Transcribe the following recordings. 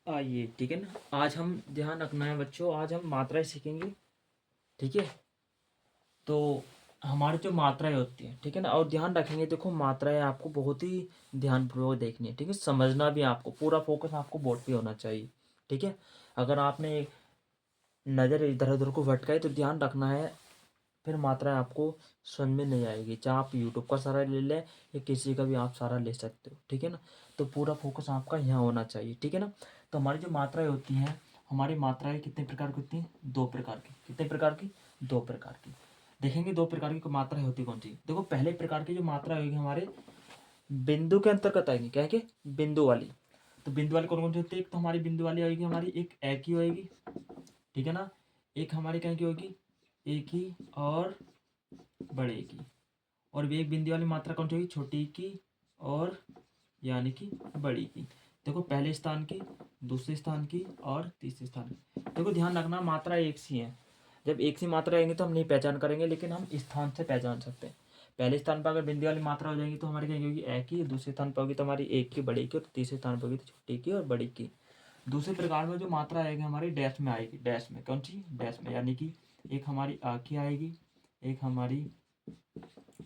आइए, ठीक है ना। आज हम ध्यान रखना है बच्चों, आज हम मात्राएं सीखेंगे। ठीक है, तो हमारी जो मात्राएं होती हैं, ठीक है ना, और ध्यान रखेंगे। देखो, मात्राएं आपको बहुत ही ध्यानपूर्वक देखनी है, ठीक है। समझना भी आपको, पूरा फोकस आपको बोर्ड पे होना चाहिए, ठीक है। अगर आपने नज़र इधर उधर को भटकाई तो ध्यान रखना है, फिर मात्राएं आपको समझ में नहीं आएगी। चाहे आप यूट्यूब का सहारा ले लें या किसी का भी आप सहारा ले सकते हो, ठीक है ना। तो पूरा फोकस आपका यहाँ होना चाहिए, ठीक है ना। तो हमारी जो मात्राएं होती हैं, हमारी मात्राएं कितने प्रकार की होती हैं? दो प्रकार की। कितने प्रकार की? दो प्रकार की। देखेंगे दो प्रकार की मात्राएं होती कौन सी। देखो, पहले प्रकार की जो मात्रा होगी हमारे बिंदु के अंतर्गत आएगी। क्या है कि बिंदु वाली। तो बिंदु वाली कौन कौन सी होती है? एक तो हमारी बिंदु वाली आएगी हमारी, एक एक ही होएगी, ठीक है ना। एक हमारी क्या की होगी? एक ही और बड़े की। और वेग बिंदु वाली मात्रा कौन सी होगी? छोटी की और यानी कि बड़ी की। देखो, पहले स्थान की, दूसरे स्थान की और तीसरे स्थान की। देखो, ध्यान रखना, मात्रा एक सी है। जब एक सी मात्रा आएंगे तो हम नहीं पहचान करेंगे, लेकिन हम स्थान से पहचान सकते हैं। पहले स्थान पर अगर बिंदु वाली मात्रा हो जाएगी तो हमारी क्या होगी? एक की। दूसरे स्थान पर होगी तो हमारी एक की बड़ी की, और तीसरे स्थान पर होगी तो छोटी की और बड़ी की। दूसरे प्रकार में जो मात्रा आएगी हमारी डैश में आएगी। डैश में कौन सी? डैश में, यानी कि एक हमारी आ की आएगी, एक हमारी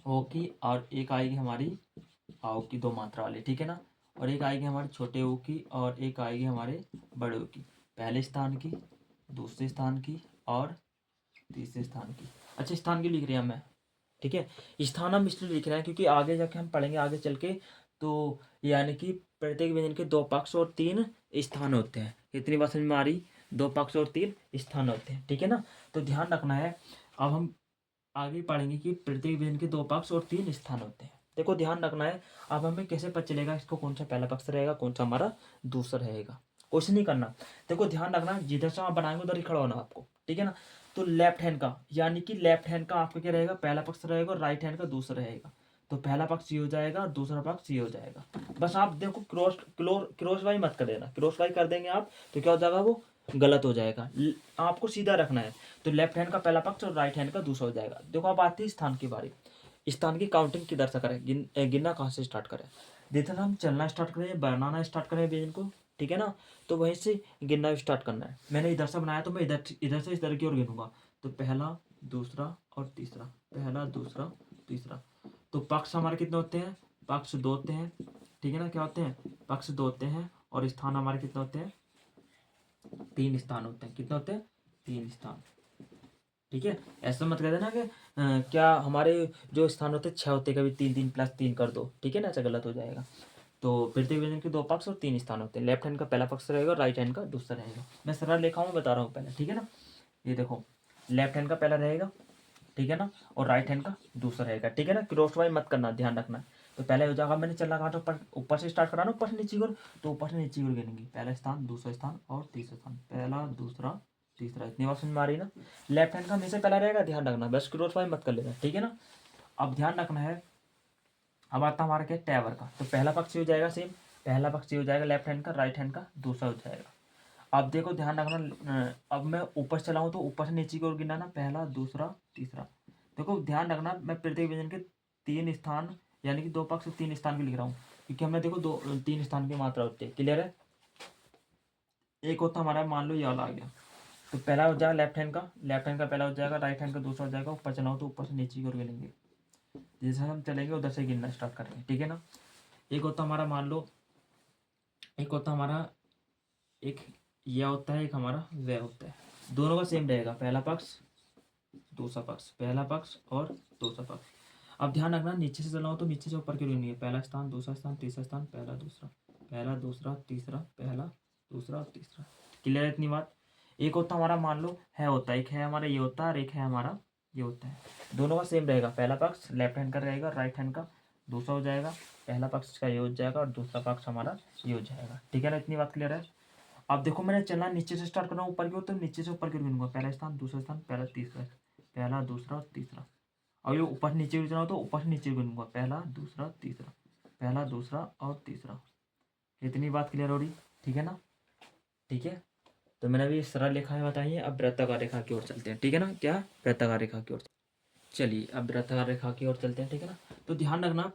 ओ की, और एक आएगी हमारी आओ की, दो मात्रा वाली, ठीक है ना। और एक आएगी हमारे छोटे ओ की और एक आएगी हमारे बड़े ओ की। पहले स्थान की, दूसरे स्थान की और तीसरे स्थान की। अच्छा, स्थान की लिख रहे हैं मैं, ठीक है। स्थान हम इसलिए लिख रहे हैं क्योंकि आगे जाके हम पढ़ेंगे, आगे चल के। तो यानी कि प्रत्येक व्यंजन के दो पक्ष और तीन स्थान होते हैं। कितनी बात समझ में आ रही? दो पक्ष और तीन स्थान होते हैं, ठीक है ना। तो ध्यान रखना है। अब हम आगे पढ़ेंगे कि प्रत्येक व्यंजन के दो पक्ष और तीन स्थान होते हैं। देखो, ध्यान रखना है। अब हमें कैसे पता चलेगा इसको कौन सा पहला पक्ष रहेगा, कौन सा हमारा दूसरा रहेगा? कुछ नहीं करना। देखो, ध्यान रखना, जिधर से आप बनाएंगे उधर ही खड़ा होना आपको, ठीक है ना। तो लेफ्ट हैंड का, यानी कि लेफ्ट हैंड का आपका क्या रहेगा? पहला पक्ष रहेगा, और राइट हैंड का दूसरा रहेगा। तो पहला पक्ष ये हो जाएगा और दूसरा पक्ष ये हो जाएगा। बस आप देखो, क्रॉस वाई मत कर देना। क्रॉस वाई कर देंगे आप तो क्या हो जाएगा? वो गलत हो जाएगा। आपको सीधा रखना है। तो लेफ्ट हैंड का पहला पक्ष और राइट हैंड का दूसरा हो जाएगा। देखो, अब आती है स्थान की बारी। स्थान की काउंटिंग किधर से करें? गिनना कहाँ से स्टार्ट करें? जिधर हम चलना स्टार्ट करें, बनाना स्टार्ट करें व्यंजन को, ठीक है ना, तो वहीं से गिनना स्टार्ट करना है। मैंने इधर से बनाया तो मैं इधर इधर से इस तरह की ओर गिनूंगा। तो पहला, दूसरा और तीसरा, पहला, दूसरा, तीसरा। तो पक्ष हमारे कितने होते हैं? पक्ष दो होते हैं, ठीक है ना। क्या होते हैं? पक्ष दो होते हैं। और स्थान हमारे कितने होते हैं? तीन स्थान होते हैं। कितने होते हैं? तीन स्थान, ठीक है। ऐसा मत कर देना कि क्या हमारे जो स्थान होते हैं छः होते हैं, कभी तीन तीन प्लस तीन कर दो, ठीक है ना, ऐसा गलत हो जाएगा। तो प्रत्येक व्यंजन के दो पक्ष और तीन स्थान होते हैं। लेफ्ट हैंड का पहला पक्ष रहेगा और राइट हैंड का दूसरा रहेगा। मैं सरल लिखा हूँ, बता रहा हूँ पहले, ठीक है ना। ये देखो, लेफ्ट हैंड का पहला रहेगा, ठीक है ना, और राइट हैंड का दूसरा रहेगा, ठीक है ना। क्रॉस वाइज मत करना, ध्यान रखना। तो पहले हो जाएगा, मैंने चलना कहा था ऊपर, ऊपर से स्टार्ट कराना, ऊपर से नीचे की ओर। तो ऊपर से नीचे की ओर गिनेंगे, पहला स्थान, दूसरा स्थान और तीसरा स्थान, पहला, दूसरा, तीसरा। इतनी बात समझ में आ रही ना। लेफ्ट हैंड का हमेशा पहला रहेगा, ध्यान रखना, बस क्रॉस वाइज मत कर लेना, ठीक है ना। अब ध्यान रखना है। अब आता हमारा क्या? टैवर का। तो पहला पक्ष हो जाएगा सेम, पहला पक्ष हो जाएगा लेफ्ट हैंड का, राइट हैंड का दूसरा हो जाएगा। अब देखो, ध्यान रखना, अब मैं ऊपर चला हूँ तो ऊपर से नीचे की ओर गिनना, पहला, दूसरा, तीसरा। देखो, ध्यान रखना, मैं प्रत्येक व्यंजन के तीन स्थान, यानी कि दो पक्ष तीन स्थान के लिख रहा हूँ, क्योंकि हमें देखो दो तीन स्थान की मात्रा होती है। क्लियर है? एक होता हमारा, मान लो ये वाला आ गया। तो पहला हो जाएगा लेफ्ट हैंड का, लेफ्ट हैंड का पहला हो जाएगा, राइट हैंड का दूसरा हो जाएगा। ऊपर चला हूँ तो ऊपर से नीचे की ओर गिनेंगे, जैसे हम चलेंगे उधर से गिनना स्टार्ट करेंगे, ठीक है ना। एक होता हमारा, मान लो, एक होता हमारा, एक यह होता है, एक हमारा वह होता है। दोनों का सेम रहेगा, पहला पक्ष, दूसरा पक्ष, पहला पक्ष और दूसरा पक्ष। अब ध्यान रखना, नीचे से चलाओ तो नीचे से ऊपर की ओर नहीं है। पहला स्थान, दूसरा स्थान, तीसरा स्थान, पहला, दूसरा, पहला, दूसरा, तीसरा, पहला, दूसरा और तीसरा। क्लियर है इतनी बात? एक होता हमारा, मान लो, है होता है, एक है हमारा ये होता है, और एक है हमारा ये होता है। दोनों का सेम रहेगा, पहला पक्ष लेफ्ट हैंड का रहेगा, राइट हैंड का दूसरा हो जाएगा। पहला पक्ष का ये हो जाएगा और दूसरा पक्ष हमारा ये हो जाएगा, ठीक है ना। इतनी बात क्लियर है? अब देखो, मैंने चलना नीचे से स्टार्ट कर रहा हूँ ऊपर की ओर, तो नीचे से ऊपर की ओर गिनूंगा, पहला स्थान, दूसरा स्थान, पहला, तीसरा, पहला, दूसरा और तीसरा। और ये ऊपर नीचे गिर तो ऊपर से नीचे गिनूंगा, पहला, दूसरा, तीसरा, पहला, दूसरा और तीसरा। इतनी बात क्लियर हो रही? ठीक है ना। ठीक है, तो मैंने अभी सरल रेखाएं बताई हैं। अब वृत्ताकार रेखा की ओर चलते हैं, ठीक है ना। क्या? वृत्ताकार रेखा की ओर। चलिए, अब वृत्ताकार रेखा की ओर चलते हैं, ठीक है ना। तो ध्यान रखना,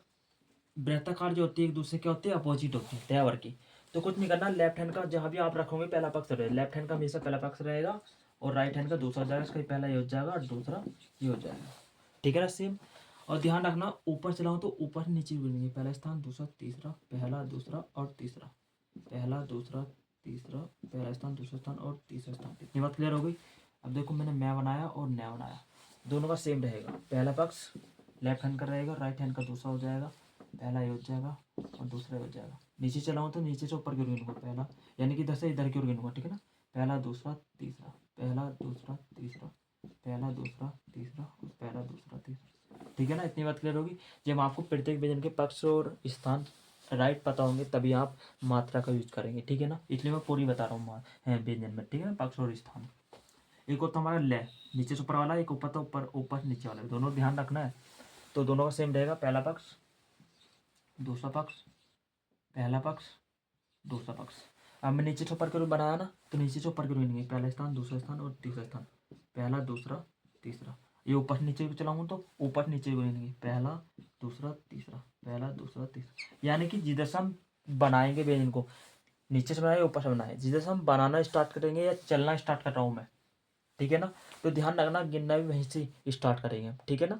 वृत्ताकार जो होती है एक दूसरे क्या होती है? अपोजिट होती है, तैयावर की। तो कुछ नहीं करना, लेफ्ट हैंड का जहाँ भी आप रखोगे पहला पक्ष रहेगा, लेफ्ट हैंड का हमेशा पहला पक्ष रहेगा और राइट हैंड का दूसरा हो जाएगा। इसका पहला ये हो जाएगा और दूसरा ये हो जाएगा, ठीक है ना, सेम। और ध्यान रखना ऊपर चलाऊँ तो ऊपर से नीचे गिनेंगे, पहला स्थान दूसरा तीसरा, पहला दूसरा और तीसरा, पहला दूसरा तीसरा, पहला स्थान दूसरा स्थान और तीसरा स्थान। इतनी बात क्लियर हो गई। अब देखो मैंने मैं बनाया और न बनाया, दोनों का सेम रहेगा। पहला पक्ष लेफ्ट हैंड का रहेगा, राइट हैंड का दूसरा हो जाएगा, पहला ये हो जाएगा और दूसरा हो जाएगा। नीचे चलाऊँ तो नीचे से ऊपर की ओर गिनूंगा पहला, यानी कि इधर से इधर की ओर गिनूंगा, ठीक है ना। पहला दूसरा तीसरा, पहला दूसरा तीसरा, पहला दूसरा तीसरा और पहला दूसरा तीसरा, ठीक है ना। इतनी बात क्लियर होगी। जब आपको प्रत्येक व्यंजन के पक्ष और स्थान राइट पता होंगे तभी आप मात्रा का यूज करेंगे, ठीक है ना। इसलिए मैं पूरी बता रहा हूँ व्यंजन में, ठीक है ना, पक्ष और स्थान। एक होता हमारा ले, नीचे से ऊपर वाला, एक ऊपर तो ऊपर ऊपर से नीचे वाला, दोनों ध्यान रखना है। तो दोनों का सेम रहेगा, पहला पक्ष दूसरा पक्ष, पहला पक्ष दूसरा पक्ष। अब मैं नीचे से ऊपर के रूप बनाया ना, तो नीचे से ऊपर के रूप नहीं, पहला स्थान दूसरा स्थान और तीसरा स्थान, पहला दूसरा तीसरा। ये ऊपर से नीचे भी चलाऊँ तो ऊपर नीचे भी नहीं, पहला दूसरा तीसरा, पहला दूसरा तीसरा। यानी कि जिधर से हम बनाएंगे व्यंजन को, नीचे से बनाए ऊपर से बनाए, जिधर से हम बनाना स्टार्ट करेंगे या चलना स्टार्ट कर रहा हूँ मैं, ठीक है ना। तो ध्यान रखना गिनना भी वहीं से स्टार्ट करेंगे हम, ठीक है ना।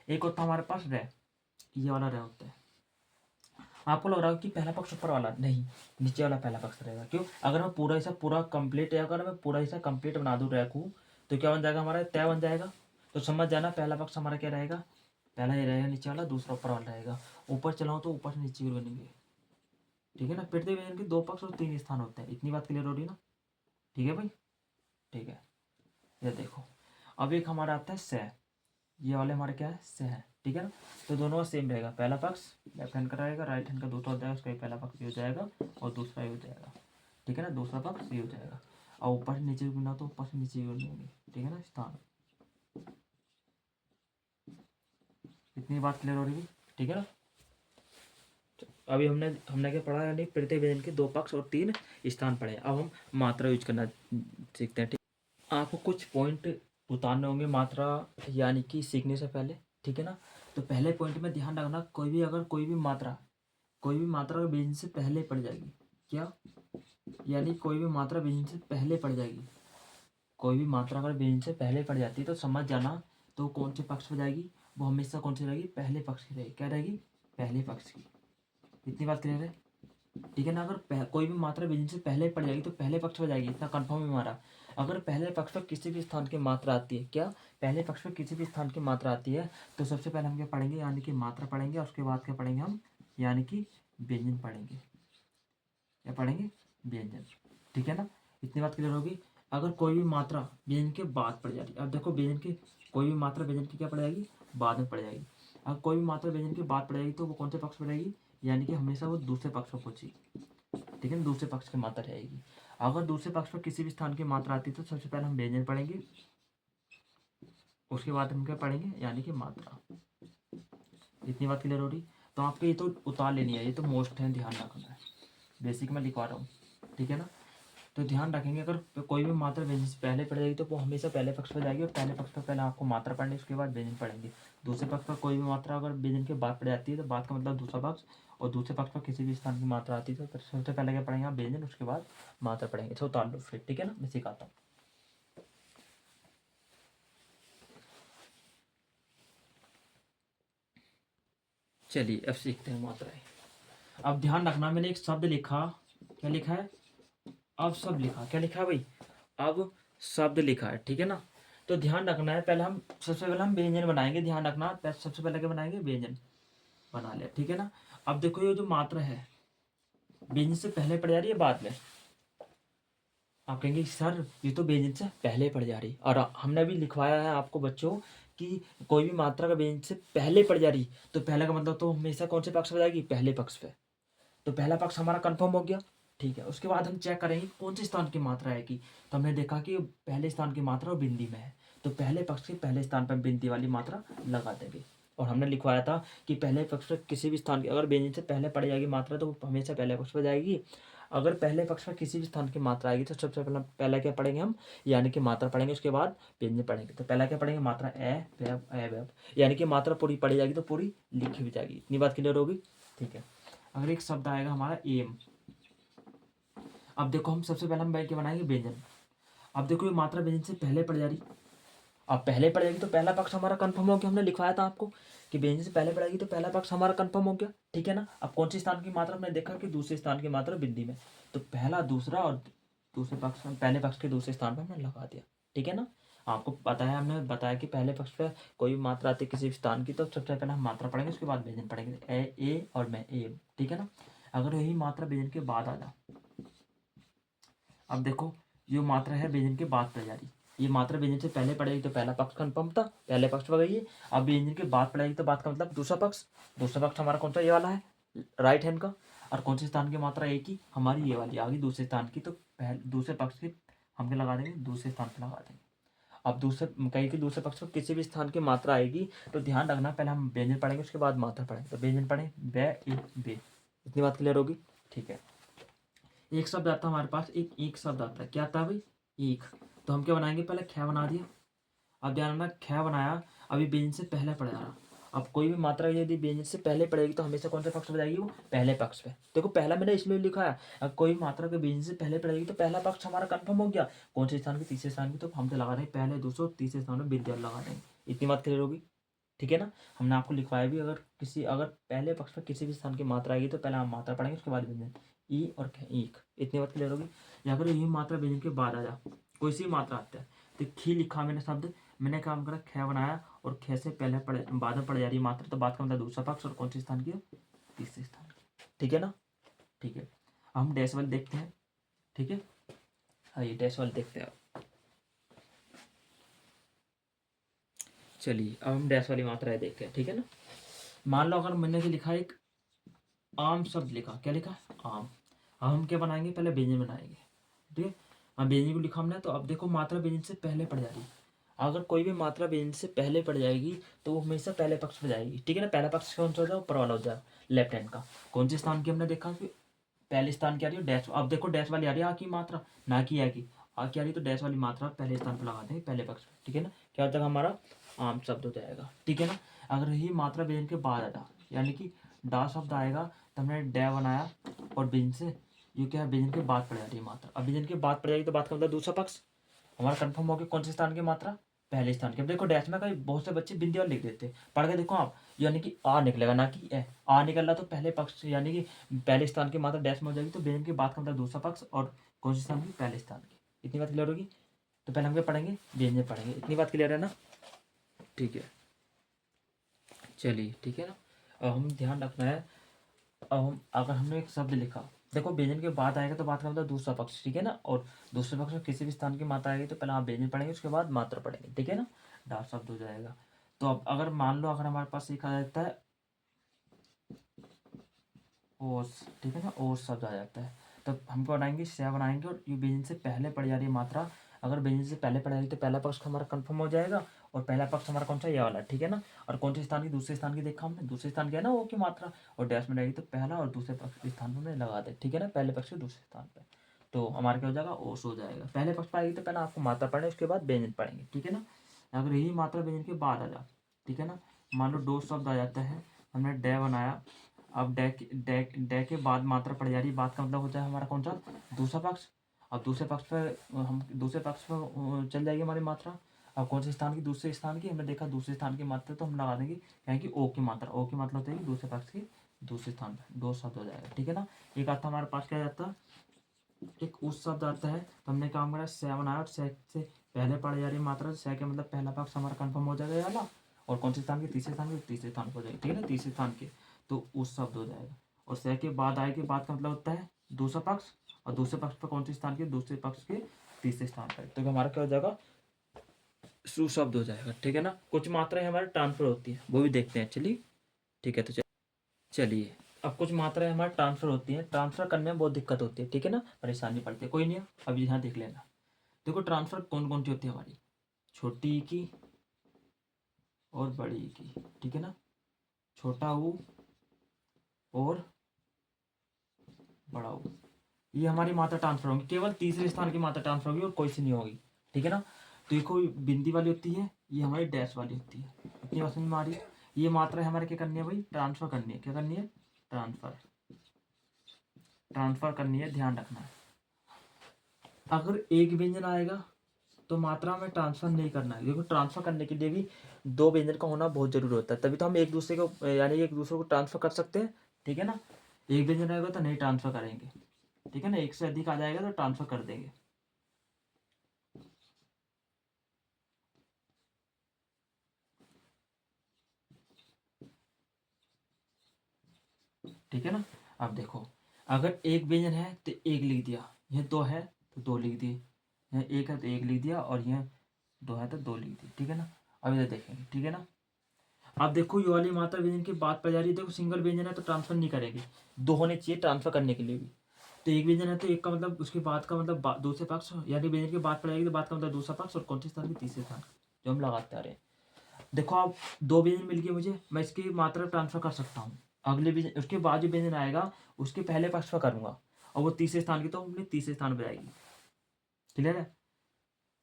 एक होता हमारे पास रे, ये वाला रे होता है। आपको लग रहा है कि पहला पक्ष ऊपर वाला, नहीं, नीचे वाला पहला पक्ष रहेगा। क्यों? अगर मैं पूरा ऐसा पूरा कंप्लीट है, अगर मैं पूरा ऐसा कंप्लीट बना दूँ रैक को, तो क्या बन जाएगा हमारा, तय बन जाएगा। तो समझ जाना पहला पक्ष हमारा क्या रहेगा, पहला ये रहेगा नीचे वाला, दूसरा ऊपर वाला रहेगा। ऊपर चलाऊँ तो ऊपर से नीचे भी बनेंगे, ठीक है ना। प्रत्येक व्यंजन के दो पक्ष और तीन स्थान होते हैं। इतनी बात क्लियर हो रही है ना, ठीक है भाई, ठीक है। ये देखो अब एक हमारा आता है से, ये वाले हमारे क्या है, से है, ठीक है ना। तो दोनों का सेम रहेगा, पहला पक्ष लेफ्ट हैंड का रहेगा, राइट हैंड का दूसरा हो जाएगा, उसका पहला पक्ष ये हो जाएगा और दूसरा ये हो जाएगा, ठीक है ना, दूसरा पक्ष ये हो जाएगा। और ऊपर से नीचे गिना तो ऊपर से नीचे गिनेंगे, ठीक है ना, स्थान। इतनी बात क्लियर हो रही है, ठीक है ना। अभी हमने हमने क्या पढ़ा, यानी प्रत्येक व्यंजन के दो पक्ष और तीन स्थान पढ़े। अब हम मात्रा यूज करना सीखते हैं, ठीक। आपको कुछ पॉइंट उतारने होंगे मात्रा यानी कि सीखने से पहले, ठीक है ना। तो पहले पॉइंट में ध्यान रखना, कोई भी मात्रा अगर व्यंजन से पहले पड़ जाएगी, क्या, यानी कोई भी मात्रा व्यंजन से पहले पड़ जाएगी, कोई भी मात्रा अगर व्यंजन से पहले पड़ जाती है तो समझ जाना, तो कौन से पक्ष में जाएगी, वो हमेशा कौन सी रहेगी, पहले पक्ष की रहेगी। क्या रहेगी, पहले पक्ष की। इतनी बात क्लियर है, ठीक है ना। अगर कोई भी मात्रा व्यंजन से पहले पड़ जाएगी तो पहले पक्ष में जाएगी, इतना कंफर्म है हमारा। अगर पहले पक्ष पर किसी भी स्थान की मात्रा आती है, क्या, पहले पक्ष पर किसी भी स्थान की मात्रा आती है, तो सबसे पहले हम क्या पढ़ेंगे, यानी कि मात्रा पढ़ेंगे। उसके बाद क्या पढ़ेंगे हम, यानी कि व्यंजन पढ़ेंगे। क्या पढ़ेंगे, व्यंजन, ठीक है ना। इतनी बात क्लियर होगी। अगर कोई भी मात्रा व्यंजन के बाद पड़ जाती है, अब देखो व्यंजन की कोई भी मात्रा व्यंजन की क्या पड़ जाएगी, बाद में पड़ जाएगी। अगर कोई भी मात्रा व्यंजन के बाद पड़ जाएगी तो वो कौन से पक्ष में रहेगी, यानी कि हमेशा वो दूसरे पक्ष पर पहुंचेगी, ठीक है ना, दूसरे पक्ष की मात्रा रहेगी। अगर दूसरे पक्ष पर किसी भी स्थान की मात्रा आती है तो सबसे पहले हम व्यंजन पढ़ेंगे, उसके बाद हम क्या पढ़ेंगे, यानी कि मात्रा। इतनी बात क्लियर हो रही। तो आपको ये तो उतार लेनी है, ये तो मोस्ट है, ध्यान रखना है, बेसिक में लिखवा रहा हूँ, ठीक है ना। तो ध्यान रखेंगे, अगर कोई भी मात्रा व्यंजन से पहले पड़ जाएगी तो वो हमेशा पहले पक्ष पर जाएगी, और पहले पक्ष पर पहले आपको मात्रा पढ़नी, उसके बाद व्यंजन पढ़ेंगे। दूसरे पक्ष पर कोई भी मात्रा अगर व्यंजन के बाद पड़ जाती है तो बाद का मतलब दूसरा पक्ष, और दूसरे पक्ष पर किसी भी स्थान की मात्रा आती है तो सबसे पहले क्या पढ़ेंगे आप, व्यंजन, उसके बाद मात्रा पढ़ेंगे। तो उतार लो फिर, ठीक है ना, मैं सिखाता हूँ। चलिए अब सीखते हैं मात्राएं। अब ध्यान रखना, मैंने एक शब्द लिखा, क्या लिखा है, अब शब्द लिखा, क्या लिखा है भाई, अब शब्द लिखा है, ठीक है ना। तो ध्यान रखना है, पहले हम सबसे पहले हम व्यंजन बनाएंगे, ध्यान रखना, सबसे पहले क्या बनाएंगे, व्यंजन बना लिया, ठीक है ना। अब देखो ये जो मात्रा है व्यंजन से पहले पड़ जा रही है बाद में, आप कहेंगे सर ये तो व्यंजन से पहले पड़ जा रही, और हमने भी लिखवाया है आपको बच्चों कि कोई भी मात्रा का व्यंजन से पहले पड़ जा रही, तो पहले का मतलब तो हमेशा कौन से पक्ष में जाएगी, पहले पक्ष पे। तो पहला पक्ष हमारा कंफर्म हो गया, ठीक है। उसके बाद हम चेक करेंगे कौन से स्थान की मात्रा आएगी, तो हमने देखा कि पहले स्थान की मात्रा और बिंदी में है, तो पहले पक्ष के पहले स्थान पर बिंदी वाली मात्रा लगा देंगे। और हमने लिखवाया था कि पहले पक्ष पर किसी भी स्थान की अगर व्यंजन से पहले पड़ जाएगी मात्रा तो वो हमेशा पहले पक्ष पर जाएगी। अगर पहले पक्ष पर किसी भी स्थान की मात्रा आएगी तो सबसे पहला क्या पढ़ेंगे हम, यानी कि मात्रा पढ़ेंगे, उसके बाद व्यंजन पढ़ेंगे। तो पहला क्या पढ़ेंगे, मात्रा ए वैब, यानी कि मात्रा पूरी पढ़ी जाएगी तो पूरी लिखी भी जाएगी। इतनी बात क्लियर होगी, ठीक है। अगर एक शब्द आएगा हमारा एम, अब देखो हम सबसे पहले हम क्या बनाएंगे, व्यंजन। अब देखो ये मात्रा व्यंजन से पहले पड़ जा रही, अब पहले पड़ जाएगी तो पहला पक्ष हमारा कंफर्म हो गया। हमने लिखवाया था आपको कि व्यंजन से पहले पड़ेगी तो पहला पक्ष हमारा कंफर्म हो गया, ठीक है ना। अब कौन सी स्थान की मात्रा, हमने देखा कि दूसरे स्थान की मात्रा बिंदी में, तो पहला दूसरा और दूसरे पक्ष, पहले पक्ष के दूसरे स्थान पर हमने लगा दिया, ठीक है ना। आपको पता है, हमने बताया कि पहले पक्ष पर कोई भी मात्रा आती है किसी भी स्थान की तो सबसे पहले हम मात्रा पढ़ेंगे, उसके बाद व्यंजन पढ़ेंगे, ए और मैं ए, ठीक है ना। अगर यही मात्रा व्यंजन के बाद आ जाए, अब देखो ये मात्रा है व्यंजन के बाद पड़ जा रही, ये मात्रा व्यंजन से पहले पड़ेगी तो पहला पक्ष कंफर्म था, पहले पक्ष पर गई है। अब व्यंजन के बाद पड़ेगी तो बाद का मतलब दूसरा पक्ष, दूसरा पक्ष हमारा कौन सा, ये वाला है राइट हैंड का। और कौन से स्थान की मात्रा एक ही, हमारी ये वाली आ गई दूसरे स्थान की, तो पहले दूसरे पक्ष की हम क्या लगा देंगे, दूसरे स्थान पर लगा देंगे। अब दूसरे कहीं के दूसरे पक्ष पर किसी भी स्थान की मात्रा आएगी तो ध्यान रखना, पहले हम व्यंजन पढ़ेंगे उसके बाद मात्रा पढ़ेंगे। तो व्यंजन पढ़ें बे ए बे, इतनी बात क्लियर होगी, ठीक है। एक शब्द आता है हमारे पास, एक शब्द आता है, क्या आता है भाई, एक। तो हम क्या बनाएंगे, पहले ख्या बना दिया। अब ध्यान रखना, ख्या बनाया, अभी व्यंजन से पहले पड़ जा रहा। अब कोई भी मात्रा यदि व्यंजन से पहले पड़ेगी तो हमेशा कौन से पक्ष पे जाएगी, वो पहले पक्ष पे। देखो पहला मैंने इसलिए लिखा है, अब कोई मात्रा के व्यंजन से पहले पड़ेगी तो पहला पक्ष हमारा कंफर्म हो गया। कौन से स्थान की, तीसरे स्थान की, तो हम तो लगा रहे हैं पहले दूसरे तीसरे स्थान में विद्या लगा देंगे। इतनी बात क्लियर होगी, ठीक है ना। हमने आपको लिखवाया भी, अगर पहले पक्ष पर किसी भी स्थान की मात्रा आएगी तो पहले हम मात्रा पढ़ेंगे उसके बाद व्यंजन, ई और ईक, इतनी बात क्लियर होगी। या अगर यही मात्रा व्यंजन के बाद आ जा, कोई सी मात्रा आता है, तो खी लिखा मैंने शब्द, मैंने काम करा ख बनाया और ख से पहले बाद में पड़ जा रही मात्रा, तो बात का मतलब दूसरा पक्ष और कौन सी स्थान की, तीसरे स्थान की, ठीक है ना। ठीक है, हम डैश वाले देखते हैं, ठीक है। हाँ ये डैश वाले देखते हैं। चलिए अब हम डैश वाली मात्राएं देखते हैं, ठीक है ना। मान लो अगर मैंने जो लिखा एक आम शब्द लिखा, क्या लिखा, आम। अब हम क्या बनाएंगे, पहले व्यंजन बनाएंगे, ठीक है। हाँ व्यंजन को लिखा हमने, तो अब देखो मात्रा व्यंजन से पहले पड़ जा रही है। अगर कोई भी मात्रा व्यंजन से पहले पड़ जाएगी तो वो हमेशा पहले पक्ष पर जाएगी, ठीक है ना। पहला पक्ष कौन सा हो जाए, ऊपर वाला हो जाए, लेफ्ट हैंड का। कौन से स्थान की हमने देखा कि पहले स्थान की आ रही है डैश, अब देखो डैश वाली आ रही है आ की मात्रा, ना की आ की, आ की आ रही तो डैश वाली मात्रा पहले स्थान पर लगा देंगे, पहले पक्ष पर, ठीक है ना। क्या हो जाएगा हमारा, आम शब्द हो जाएगा, ठीक है ना। अगर यही मात्रा व्यंजन के बाद आ जा, यानी कि डा शब्द आएगा तो हमने डै बनाया और व्यंजन से, ये क्या है, व्यंजन के बाद पड़ जाती है मात्रा। अब व्यंजन के बाद पड़ जाएगी तो बात का मतलब दूसरा पक्ष हमारा कंफर्म हो गया। कौन से स्थान की मात्रा, पहले स्थान की। अब देखो डैश में का बहुत से बच्चे बिंदी और लिख देते हैं, पढ़ के देखो आप, यानी कि आ निकलेगा ना कि ए, आ निकल रहा तो पहले पक्ष यानी कि पहले स्थान की मात्रा डैश में हो जाएगी, तो व्यंजन के बाद का मतलब दूसरा पक्ष और कौन से स्थान की, पहले स्थान की। इतनी बात क्लियर होगी। तो पहले हम क्या पढ़ेंगे, व्यंजन पढ़ेंगे, इतनी बात क्लियर है ना, ठीक है। चलिए ठीक है ना। अब हम ध्यान रखना है, अब हम अगर हमने एक शब्द लिखा, देखो व्यंजन के बाद आएगा तो बात का मतलब दूसरा पक्ष, ठीक है ना। और दूसरे पक्ष में किसी भी स्थान की मात्रा आएगी तो पहले आप व्यंजन पढ़ेंगे उसके बाद मात्रा पढ़ेंगे, ठीक है ना। डा शब्द हो जाएगा। तो अब अगर मान लो अगर हमारे पास एक आ जाता है ओस, ठीक है ना, ओस शब्द आ जाता है, तो हमको बनाएंगे से बनाएंगे और ये व्यंजन से पहले पड़ जा रही है मात्रा, अगर व्यंजन से पहले पड़ जाएगी तो पहला पक्ष हमारा कंफर्म हो जाएगा और पहला पक्ष हमारा कौन सा, ये वाला, ठीक है ना। और कौन से स्थान की, दूसरे स्थान की देखा हमने, दूसरे स्थान क्या है ना वो की मात्रा, और डैश में रहेगी तो पहला और दूसरे पक्ष के स्थान पर हमने लगा दे, ठीक है ना, पहले पक्ष के दूसरे स्थान पर। तो हमारा क्या हो जाएगा, ओस हो जाएगा। पहले पक्ष पर आएगी तो पहले आपको मात्रा पढ़े उसके बाद व्यंजन पढ़ेंगे, ठीक है ना। अगर यही मात्रा व्यंजन के बाद आ जाए, ठीक है ना, मान लो दो शब्द आ जाता है, हमने डे बनाया, अब डे के बाद मात्रा पड़ जा रही है, बात का मतलब होता है हमारा कौन सा, दूसरा पक्ष। अब दूसरे पक्ष पर हम दूसरे पक्ष पर चल जाएगी हमारी मात्रा। अब कौन से स्थान की, दूसरे स्थान की, हमने देखा दूसरे स्थान की मात्रा तो हम लगा देंगे क्या कि ओ की मात्रा, ओ की मात्रा होती है दूसरे पक्ष की दूसरे स्थान पर, दो शब्द हो जाएगा, ठीक है ना। एक आता हमारे पास क्या जाता है, एक उस शब्द आता है, तो हमने काम करा से बनाया और से पहले पड़ जा रही मात्रा, से का मतलब पहला पक्ष हमारा कंफर्म हो जाएगा ये वाला, और कौन से स्थान के, तीसरे स्थान के, तीसरे स्थान पर हो जाएगी, ठीक है ना, तीसरे स्थान के, तो उस शब्द हो जाएगा। और से के बाद आए के बाद का मतलब होता है दूसरा पक्ष, और दूसरे पक्ष पर कौन से स्थान के, दूसरे पक्ष के तीसरे स्थान पर, तो हमारा क्या हो जाएगा, सुशब्द हो जाएगा, ठीक है ना। कुछ मात्राएं हमारे ट्रांसफर होती है वो भी देखते हैं, चलिए ठीक है। तो चलिए अब कुछ मात्राएं हमारे ट्रांसफर होती हैं, ट्रांसफर करने में बहुत दिक्कत होती है, ठीक है ना, परेशानी पड़ती है, कोई नहीं है अब यहाँ देख लेना। देखो ट्रांसफर कौन कौन सी होती है हमारी, छोटी ई की और बड़ी ई की, ठीक है ना, छोटा ऊ और बड़ा ऊ, ये हमारी मात्रा ट्रांसफर होगी, केवल तीसरे स्थान की मात्रा ट्रांसफर होगी और कोई सी नहीं होगी, ठीक है ना। तो ये कोई बिंदी वाली होती है, ये हमारी डैश वाली होती है, इतनी बात समझ में आ रही है। ये मात्रा हमारे क्या करनी है भाई, ट्रांसफर करनी है, क्या करनी है, ट्रांसफर, ट्रांसफर करनी है, ध्यान रखना है। अगर एक व्यंजन आएगा तो मात्रा में ट्रांसफर नहीं करना है, क्योंकि ट्रांसफर करने के लिए भी दो व्यंजन का होना बहुत जरूरी होता है, तभी तो हम एक दूसरे को यानी एक दूसरे को ट्रांसफर कर सकते हैं। ठीक है ना, एक व्यंजन आएगा तो नहीं ट्रांसफर करेंगे। ठीक है ना, एक से अधिक आ जाएगा तो ट्रांसफर कर देंगे। ठीक है ना, अब देखो, अगर एक व्यंजन है तो एक लिख दिया, यह दो है तो दो लिख दिए, यह एक है तो एक लिख दिया, और यह दो है तो दो लिख दिए। ठीक है ना, अब इधर देखेंगे। ठीक है ना, अब देखो ये वाली मात्रा व्यंजन की बात पड़ जा रही है। देखो सिंगल व्यंजन है तो ट्रांसफर नहीं करेगी, दो होने चाहिए ट्रांसफर करने के लिए भी। तो एक व्यंजन है तो एक का मतलब उसके बाद का मतलब दूसरे पक्ष, यानी व्यंजन की बात पड़ जाएगी तो बात का मतलब दूसरा पक्ष, और कौन सी स्थान की तीसरे स्थान, जो हम लगाते आ रहे हैं। देखो आप, दो व्यंजन मिल गए मुझे, मैं इसकी मात्रा ट्रांसफर कर सकता हूँ। अगले व्यंजन, उसके बाद जो व्यंजन आएगा उसके पहले पक्ष पर करूंगा, और वो तीसरे स्थान की तो अपने तीसरे स्थान पर आएगी। क्लियर है,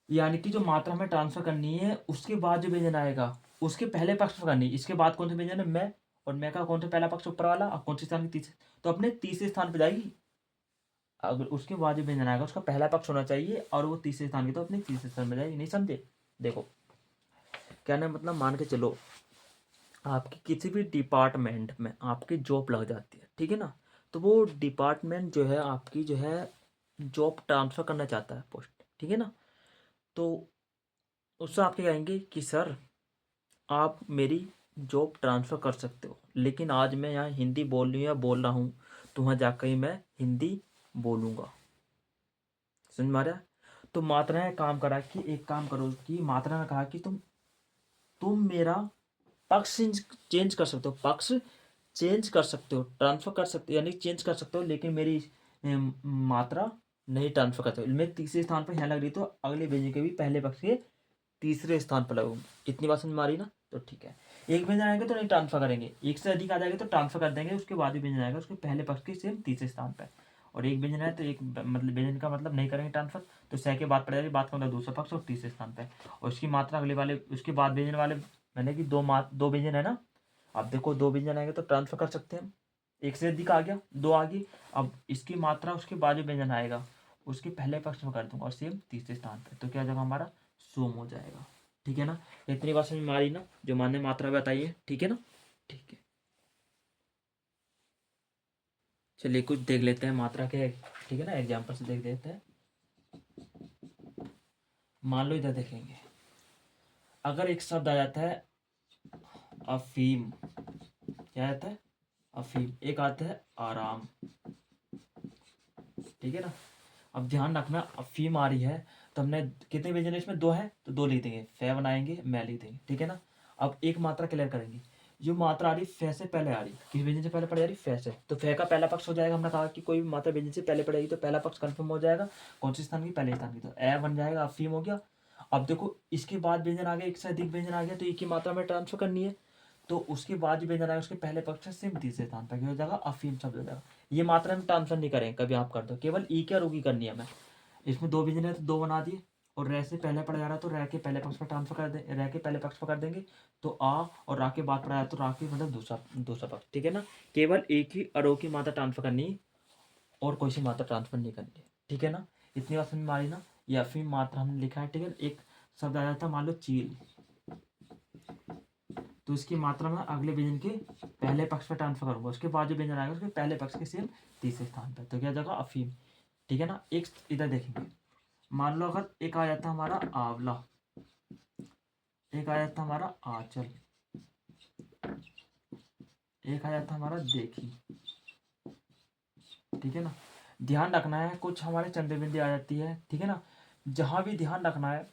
यानी कि जो मात्रा हमें ट्रांसफर करनी है उसके बाद जो व्यंजन आएगा उसके पहले पक्ष पर करनी है। इसके बाद कौन सा व्यंजन है, मैं, और मैं का कौन सा पहला पक्ष ऊपर वाला, और कौन से स्थान की तीसरे, तो अपने तीसरे स्थान पर जाएगी। अगर उसके बाद जो व्यंजन आएगा उसका पहला पक्ष होना चाहिए, और वो तीसरे स्थान की तो अपने तीसरे स्थान पर जाएगी। नहीं समझे? देखो क्या ना, मतलब मान के चलो आपकी किसी भी डिपार्टमेंट में आपकी जॉब लग जाती है। ठीक है ना, तो वो डिपार्टमेंट जो है आपकी जो है जॉब ट्रांसफर करना चाहता है, पोस्ट। ठीक है ना, तो उससे आप क्या कहेंगे कि सर आप मेरी जॉब ट्रांसफ़र कर सकते हो, लेकिन आज मैं यहाँ हिंदी बोल रही हूँ या बोल रहा हूँ, तो वहाँ जाकर ही मैं हिंदी बोलूँगा। समझ में आ रहा है? तो मात्रा ने काम करा कि एक काम करो, कि मात्रा ने कहा कि तुम मेरा पक्ष चेंज कर सकते हो, पक्ष चेंज कर सकते हो, ट्रांसफ़र कर सकते हो, यानी चेंज कर सकते हो, लेकिन मेरी मात्रा नहीं ट्रांसफ़र कर सकते। मैं तीसरे स्थान पर यहाँ लग रही, तो अगले भेजने के भी पहले पक्ष के तीसरे स्थान पर लगूंगी। इतनी बात समझ में आ रही ना? तो ठीक है, एक व्यंजन आएगा तो नहीं ट्रांसफर करेंगे, एक से अधिक आ जाएगा तो ट्रांसफर कर देंगे, उसके बाद ही व्यंजन आएगा उसके पहले पक्ष के सेम तीसरे स्थान पर। और एक व्यंजन है तो एक मतलब व्यंजन का मतलब नहीं करेंगे ट्रांसफर, तो सह के बाद पड़ जाएगी, बात का मतलब दूसरा पक्ष और तीसरे स्थान पर, और उसकी मात्रा अगले वाले उसके बाद व्यंजन वाले, मैंने कि दो व्यंजन है ना। अब देखो दो व्यंजन आएंगे तो ट्रांसफर कर सकते हैं, एक से अधिक आ गया, दो आ गई। अब इसकी मात्रा उसके बाद जो व्यंजन आएगा उसके पहले पक्ष में कर दूंगा, और सेम तीसरे स्थान पर, तो क्या जगह हमारा सोम हो जाएगा। ठीक है ना, इतनी बात समझ में आ रही ना, जो मान्य मात्रा बताइए। ठीक है ना, ठीक है, चलिए कुछ देख लेते हैं मात्रा के। ठीक है ना, एग्जाम्पल से देख लेते हैं। मान लो इधर देखेंगे, अगर एक शब्द आ जाता है अफीम, क्या आता है, अफीम, एक आता है आराम। ठीक है ना, अब ध्यान रखना, अफीम आ रही है तो हमने कितने व्यंजन है इसमें, दो है तो दो लिख देंगे, फे बनाएंगे, मैं लिख देंगे। ठीक है ना, अब एक मात्रा क्लियर करेंगे, जो मात्रा आ रही फे से पहले आ रही, किस व्यंजन से पहले पड़ जा रही, फे से, तो फे का पहला पक्ष हो जाएगा। हमने कहा कि कोई भी मात्रा व्यंजन से पहले पड़ेगी तो पहला पक्ष कंफर्म हो जाएगा, कौन से स्थान की, पहले स्थान की, तो ए बन जाएगा, अफीम हो गया। अब देखो इसके बाद व्यंजन आ गया, एक से अधिक व्यंजन आ गया, तो एक ही मात्रा में ट्रांसफर करनी है, तो उसके बाद जो व्यंजन आएगा उसके पहले पक्ष से सेम तीसरे स्थान पर हो जाएगा, अफीम शब्द हो जाएगा। ये मात्रा में ट्रांसफर नहीं करेंगे कभी, आप कर दो, केवल ई के और ऊ की करनी है हमें। इसमें दो व्यंजन है तो दो बना दिए, और रै से पहले पड़ जा रहा है तो रै के पहले पक्ष पर ट्रांसफर कर दे, रै के पहले पक्ष पर कर देंगे, तो आ, और रा के बाद पड़ा है तो रा के मतलब दूसरा दूसरा पक्ष। ठीक है ना, केवल एक ही अरो की मात्रा ट्रांसफर करनी है, और कोई सी मात्रा ट्रांसफर नहीं करनी है। ठीक है ना, इतनी बात समझ में आ रही ना? या फिर मात्रा हमने लिखा है। ठीक है, एक शब्द आ जाता है मान लो चील, तो इसकी मात्रा में अगले व्यंजन के पहले पक्ष पर ट्रांसफर करूंगा, उसके बाद जो व्यंजन आएगा उसके पहले पक्ष के सेम तीसरे स्थान पर, तो क्या जगह अफीम। ठीक है ना, एक इधर देखेंगे, मान लो अगर एक आ जाता हमारा आंवला, एक आ जाता हमारा आंचल, एक आ जाता हमारा देखी। ठीक है ना, ध्यान रखना है, कुछ हमारे चंद्रबिंदी आ जाती है। ठीक है ना, जहां भी ध्यान रखना है,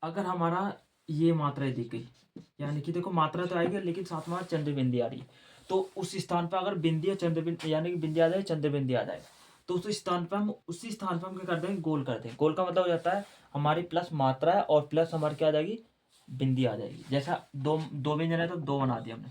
अगर हमारा ये मात्रा दी गई, यानी कि देखो मात्रा तो आएगी लेकिन साथ में चंद्र बिंदी आ रही है, तो उस स्थान पर अगर बिंदी या चंद्र बिंदी यानी कि बिंदी आ जाए, चंद्र बिंदी आ जाए, तो उस स्थान पर हम उसी स्थान पर हम क्या कर देंगे, गोल कर देंगे। गोल का मतलब हो जाता है हमारी प्लस मात्रा है और प्लस हमारी क्या आ जाएगी, बिंदी आ जाएगी। जैसा दो दो व्यंजन है तो दो बना दिया हमने।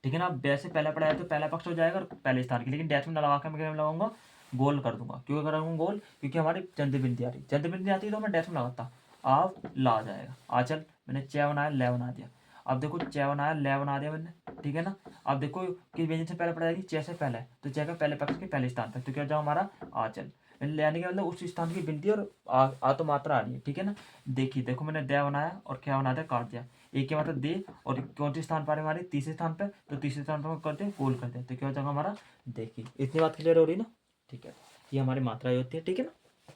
ठीक है ना, वैसे पहला पढ़ाया तो पहला पक्ष हो जाएगा और पहले स्थान की, लेकिन डैश में न लगा के मैं क्या लगाऊंगा, गोल कर दूंगा। क्यों करूँगा गोल, क्योंकि हमारी चंद्र बिंदी आ रही, चंद्र बिंदी आती है तो मैं डैश में लगाता, आव ला आ जाएगा, आचल मैंने च बनाया, ले बना दिया। अब देखो च बनाया, ले बना दिया मैंने। ठीक है ना, अब देखो किस व्यंजन से पहले पड़ जाएगी, च से पहले, तो च का पहले पक्ष के पहले स्थान पर, तो क्या हो जाएगा हमारा आचल। यानी कि मतलब उस स्थान की गिनती और आ तो मात्रा आ रही है, ठीक है ना। देखिए देखो मैंने दया बनाया और क्या बना दिया, काट दिया। एक के मतलब दे, और कौन से स्थान पर है हमारे, तीसरे स्थान पर, तो तीसरे स्थान पर करते हैं गोल करते हैं, तो क्या हो जाएगा हमारा। देखिए इतनी बात क्लियर हो रही ना, ठीक है। ये हमारी मात्राएं होती है, ठीक है ना।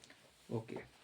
ओके।